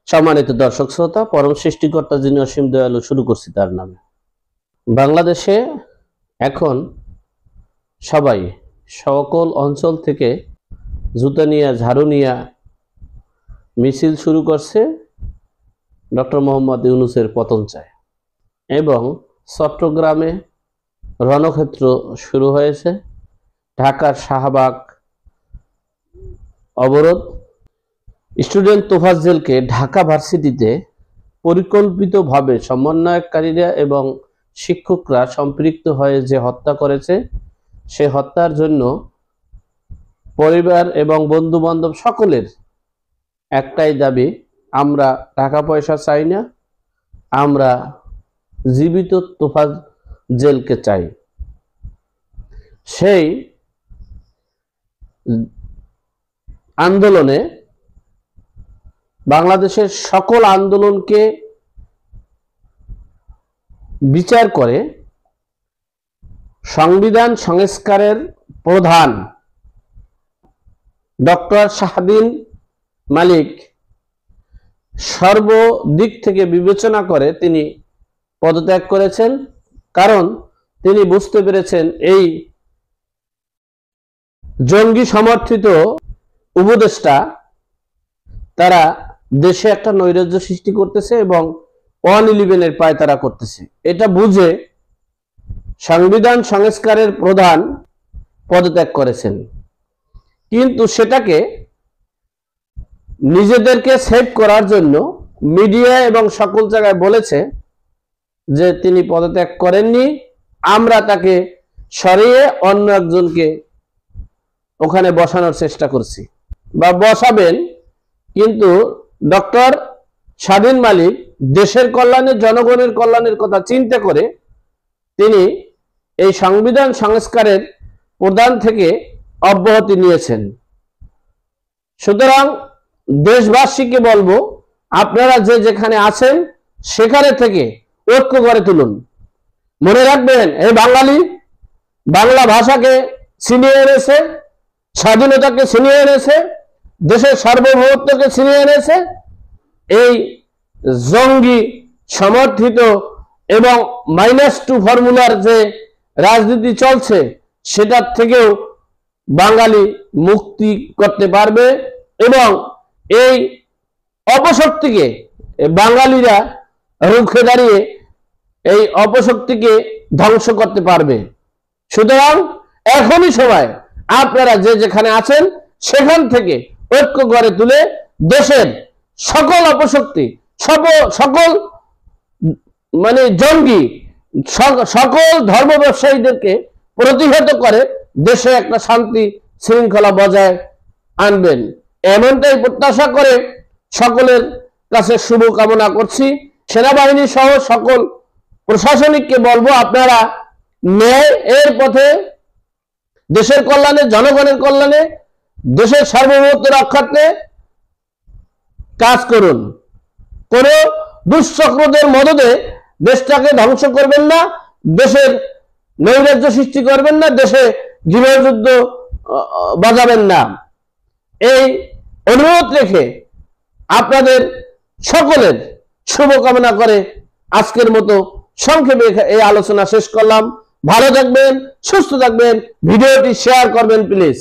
সম্মানিত দর্শক শ্রোতা, পরম সৃষ্টিকর্তা যিনি অসীম দয়ালু, শুরু করছি তার নামে। বাংলাদেশে এখন সবাই সকল অঞ্চল থেকে জুতা নিয়ে, ঝাড়ু নিয়ে মিছিল শুরু করছে ডক্টর মোহাম্মদ ইউনূসের পতন চায়। এবং চট্টগ্রামে রণক্ষেত্র শুরু হয়েছে। ঢাকার শাহবাগ অবরোধ। স্টুডেন্ট তোফাজ্জেলকে ঢাকা ভার্সিটিতে পরিকল্পিতভাবে সমন্বয়কারীরা এবং শিক্ষকরা সম্পৃক্ত হয়ে যে হত্যা করেছে, সে হত্যার জন্য পরিবার এবং বন্ধু বান্ধব সকলের একটাই দাবি, আমরা টাকা পয়সা চাই না, আমরা জীবিত তোফাজ্জেলকে চাই। সেই আন্দোলনে বাংলাদেশের সকল আন্দোলনকে বিচার করে সংবিধান সংস্কারের প্রধান ডক্টর শাহদিন মালিক সর্বদিক থেকে বিবেচনা করে তিনি পদত্যাগ করেছেন। কারণ তিনি বুঝতে পেরেছেন এই জঙ্গি সমর্থিত উপদেষ্টা তারা দেশে একটা নৈরাজ্য সৃষ্টি করতেছে এবং 111-এর পায়তারা করতেছে। এটা বুঝে সংবিধান সংস্কারের প্রধান পদত্যাগ করেছেন। কিন্তু সেটাকে নিজেদেরকে সেভ করার জন্য মিডিয়া এবং সকল জায়গায় বলেছে যে তিনি পদত্যাগ করেননি, আমরা তাকে সরিয়ে অন্য একজনকে ওখানে বসানোর চেষ্টা করছি বা বসাবেন। কিন্তু ডক্টর শাহদিন মালিক দেশের কল্যাণে, জনগণের কল্যাণের কথা চিন্তা করে তিনি এই সংবিধান সংস্কারের প্রধান থেকে অব্যাহতি নিয়েছেন। সুতরাং দেশবাসীকে বলবো, আপনারা যে যেখানে আছেন সেখানে থেকে ঐক্য করে তুলুন। মনে রাখবেন, এই বাঙালি বাংলা ভাষাকে ছিনিয়ে এনেছে, স্বাধীনতাকে ছিনিয়ে এনেছে, দেশের সার্বভৌমত্বকে ছিনিয়ে এনেছে। এই জঙ্গি সমর্থিত এবং -2 ফর্মুলার যে রাজনীতি চলছে সেটার থেকেও বাঙালি মুক্তি করতে পারবে এবং এই অপশক্তিকে বাঙালিরা রুখে দাঁড়িয়ে এই অপশক্তিকে ধ্বংস করতে পারবে। সুতরাং এখনই সময়, আপনারা যে যেখানে আছেন সেখান থেকে ঐক্য গড়ে তুলে দেশের সকল অপশক্তি, সকল জঙ্গি, সকল ধর্ম ব্যবসায়ীদেরকে প্রতিহত করে দেশে একটা শান্তি শৃঙ্খলা বজায় আনবেন, এমনটাই প্রত্যাশা করে সকলের কাছে শুভ কামনা করছি। সেনাবাহিনী সহ সকল প্রশাসনিককে বলবো, আপনারা ন্যায় এর পথে দেশের কল্যাণে, জনগণের কল্যাণে, দেশের সার্বভৌমত্ব রক্ষার্থে কাজ করুন। কোন দুঃচক্রদের মদদে দেশটাকে ধ্বংস করবেন না, দেশের নৈরাজ্য সৃষ্টি করবেন না, দেশে গৃহযুদ্ধ বাজাবেন না। এই অনুরোধ রেখে আপনাদের সকলের শুভকামনা করে আজকের মতো সংক্ষেপে এই আলোচনা শেষ করলাম। ভালো থাকবেন, সুস্থ থাকবেন, ভিডিওটি শেয়ার করবেন প্লিজ।